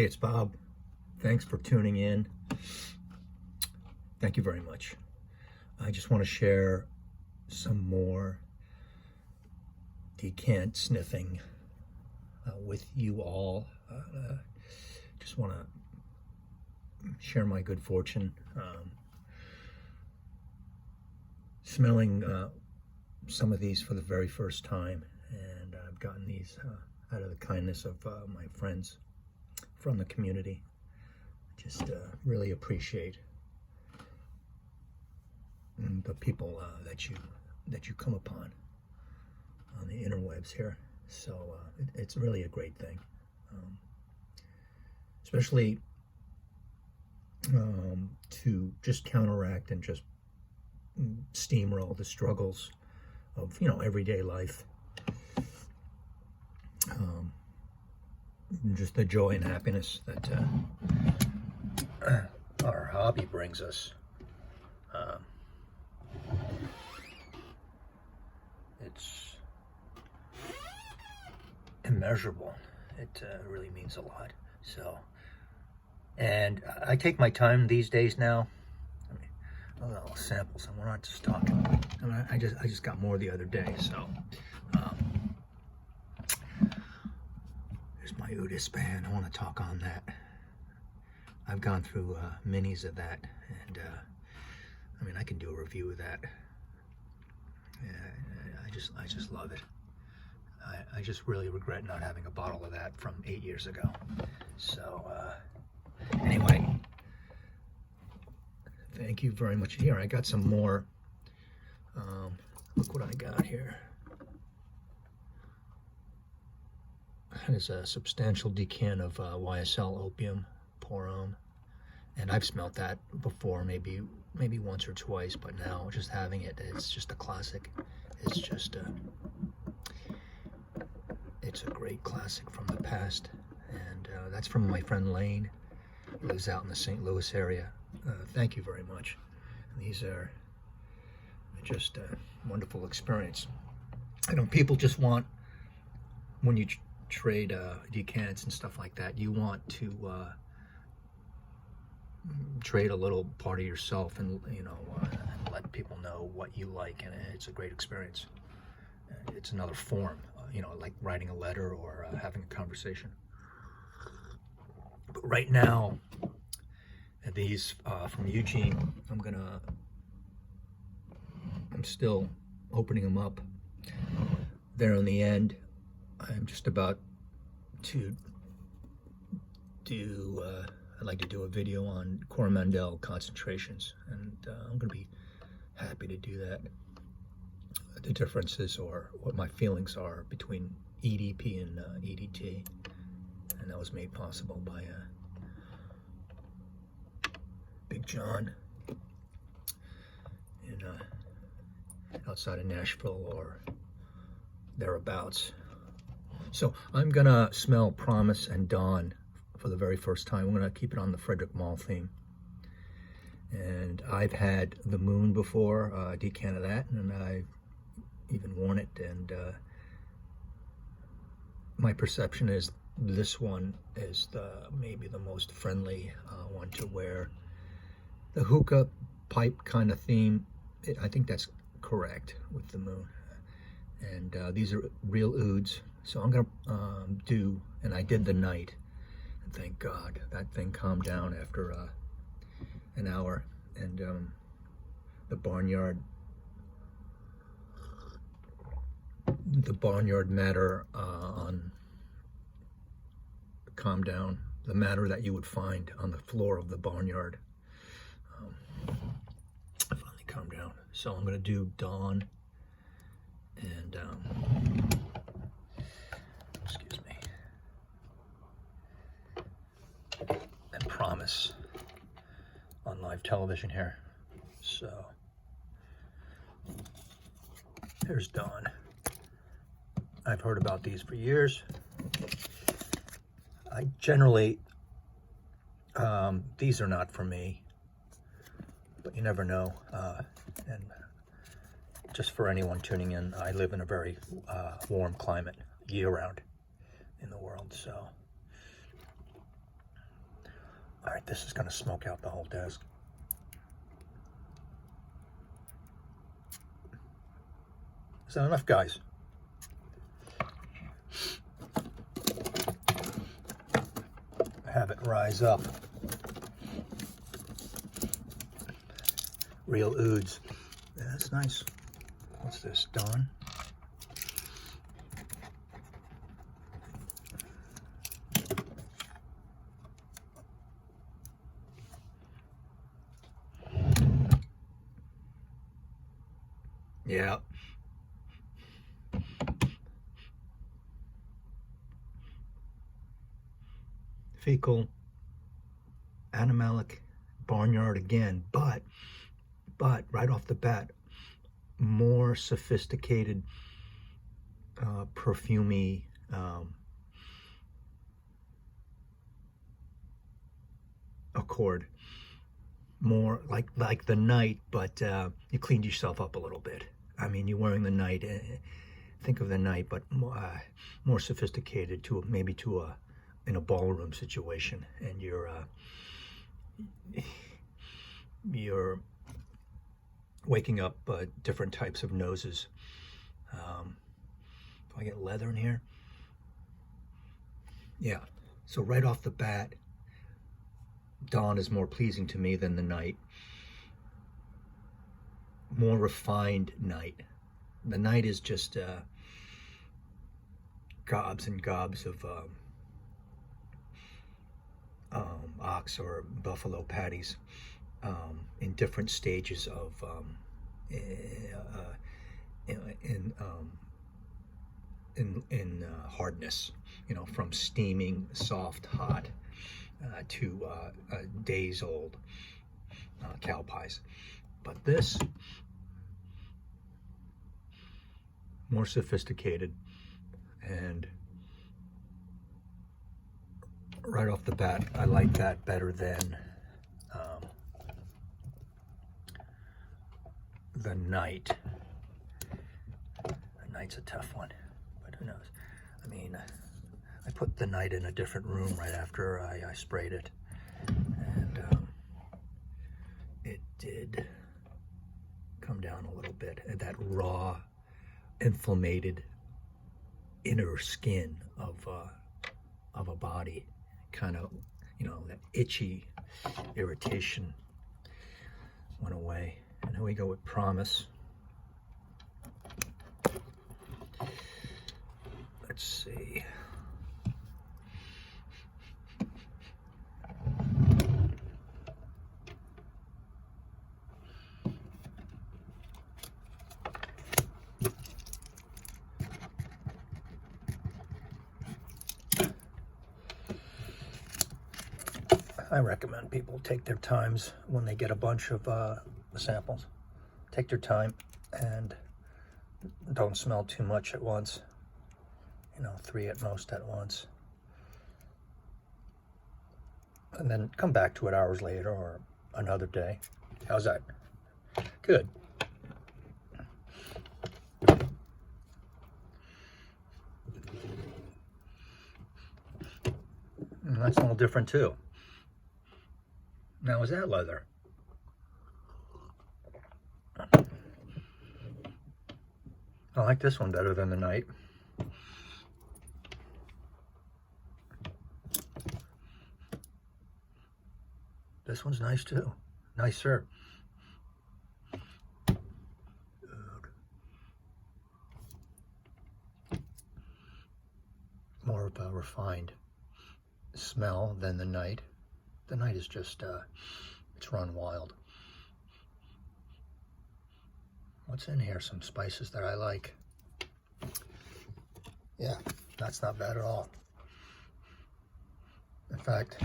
Hey, it's Bob. Thanks for tuning in. Thank you very much. I just want to share some more decant sniffing with you all. Just want to share my good fortune. Smelling some of these for the very first time, and I've gotten these out of the kindness of my friends from the community. Just really appreciate the people that you come upon on the interwebs here. So it's really a great thing, especially to just counteract and just steamroll the struggles of everyday life. Just the joy and happiness that our hobby brings us. It's immeasurable. It really means a lot. So, and I take my time these days now. I mean, a little samples, and we're not just talking. I mean, I just got more the other day. So, here's my Udis band. I want to talk on that. I've gone through minis of that, and I mean, I can do a review of that. I just love it. I just really regret not having a bottle of that from 8 years ago. So anyway, thank you very much. Here, I got some more. Look what I got here. That is a substantial decant of YSL opium porum, and I've smelled that before, maybe once or twice, but now just having it, it's just a classic. It's just it's a great classic from the past, and that's from my friend Lane. He lives out in the St. Louis area. Thank you very much. These are just a wonderful experience. I know people just want, when you trade decants and stuff like that, you want to trade a little part of yourself, and and let people know what you like, and it's a great experience. It's another form, like writing a letter or having a conversation. But right now, these from Eugene, I'm still opening them up. There in the end, I'm just about to do, I'd like to do a video on Coromandel concentrations, and I'm going to be happy to do that. The differences, or what my feelings are, between EDP and EDT, and that was made possible by Big John in outside of Nashville or thereabouts. So I'm gonna smell Promise and Dawn for the very first time. I'm gonna keep it on the Frederic Malle theme. And I've had the Moon before, a decant of that, and I've even worn it, and my perception is this one is maybe the most friendly one to wear. The hookah pipe kind of theme, I think that's correct with the Moon. And these are real ouds, so I'm gonna do, and I did the Night, and thank God that thing calmed down after an hour. And the barnyard matter on calm down, the matter that you would find on the floor of the barnyard finally calmed down. So I'm going to do Dawn and excuse me, and Promise on live television here. So there's Dawn. I've heard about these for years. I generally, these are not for me, but you never know. And just for anyone tuning in, I live in a very warm climate year-round in the world, so All right, this is going to smoke out the whole desk. Is that enough, guys? Have it rise up. Real ouds. Yeah, that's nice. What's this, Dawn? Yeah. Fecal, animalic, barnyard again, but right off the bat, more sophisticated, perfumey, accord. More like the night, but you cleaned yourself up a little bit. I mean, you're wearing the night. Think of the night, but more sophisticated to maybe to a in a ballroom situation, and you're waking up different types of noses. Do I get leather in here? Yeah. So right off the bat, dawn is more pleasing to me than the night. More refined night. The night is just gobs and gobs of ox or buffalo patties in different stages of in hardness. You know, from steaming, soft, hot to days old cow pies. But this, more sophisticated, and right off the bat, I like that better than the night. The night's a tough one, but who knows? I mean, I put the night in a different room right after I sprayed it, and it did come down a little bit. And that raw, inflamed inner skin of a body, kind of, you know, that itchy irritation went away. And here we go with Promise. Let's see. I recommend people take their times when they get a bunch of samples. Take their time and don't smell too much at once. You know, 3 at most at once. And then come back to it hours later or another day. How's that? Good. And that's a little different too. Now, is that leather? I like this one better than the night. This one's nice too. Nicer. More of a refined smell than the night. The night is just, it's run wild. What's in here? Some spices that I like. Yeah, that's not bad at all. In fact,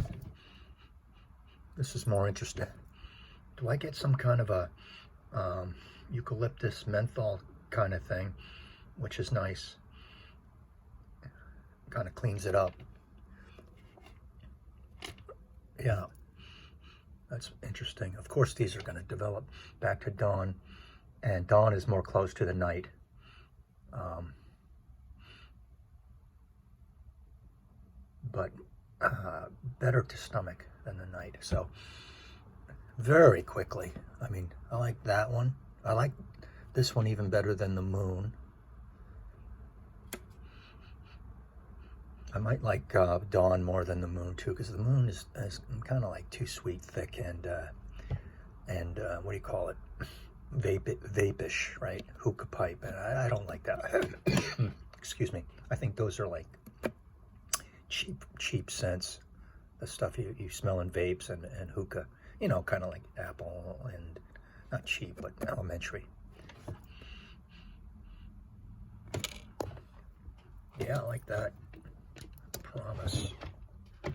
this is more interesting. Do I get some kind of a eucalyptus menthol kind of thing, which is nice. Kind of cleans it up. Yeah, that's interesting. Of course, these are going to develop back to dawn, and dawn is more close to the night. But better to stomach, than the night. So very quickly. I mean, I like that one. I like this one even better than the moon. I might like Dawn more than the moon too, because the moon is kind of like too sweet, thick, and what do you call it? Vapish, right? Hookah pipe, and I don't like that. Excuse me. I think those are like cheap scents. The stuff you smell in vapes and hookah. You know, kind of like apple, and not cheap, but elementary. Yeah, I like that. Promise. I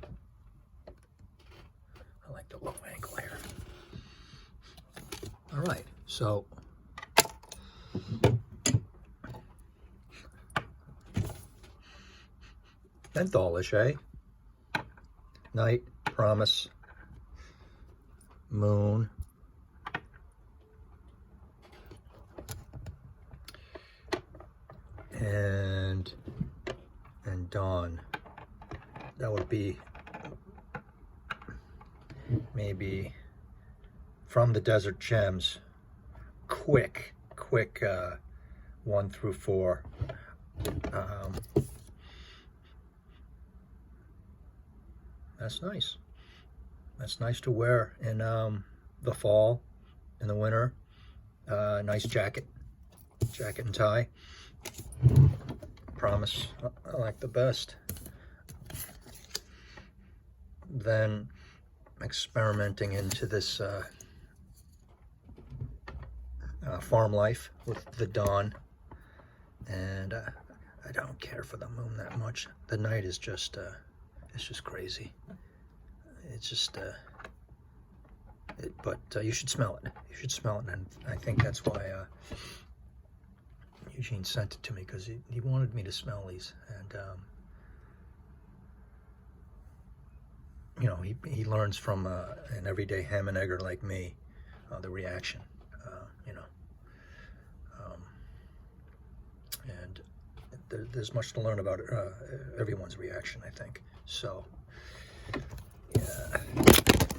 like the low angle here. All right, so mentholish, eh? Night, promise, moon, and dawn. That would be maybe From the Desert Gems, quick 1 through 4. That's nice. That's nice to wear in the fall, in the winter. Nice jacket and tie. Promise, I like the best. Then experimenting into this farm life with the dawn, and I don't care for the moon that much. The night is just it's just crazy. It's just but you should smell it. You should smell it, and I think that's why Eugene sent it to me, because he wanted me to smell these, and you know, he learns from an everyday ham and egger like me, the reaction, you know, and there's much to learn about everyone's reaction, I think. So, yeah.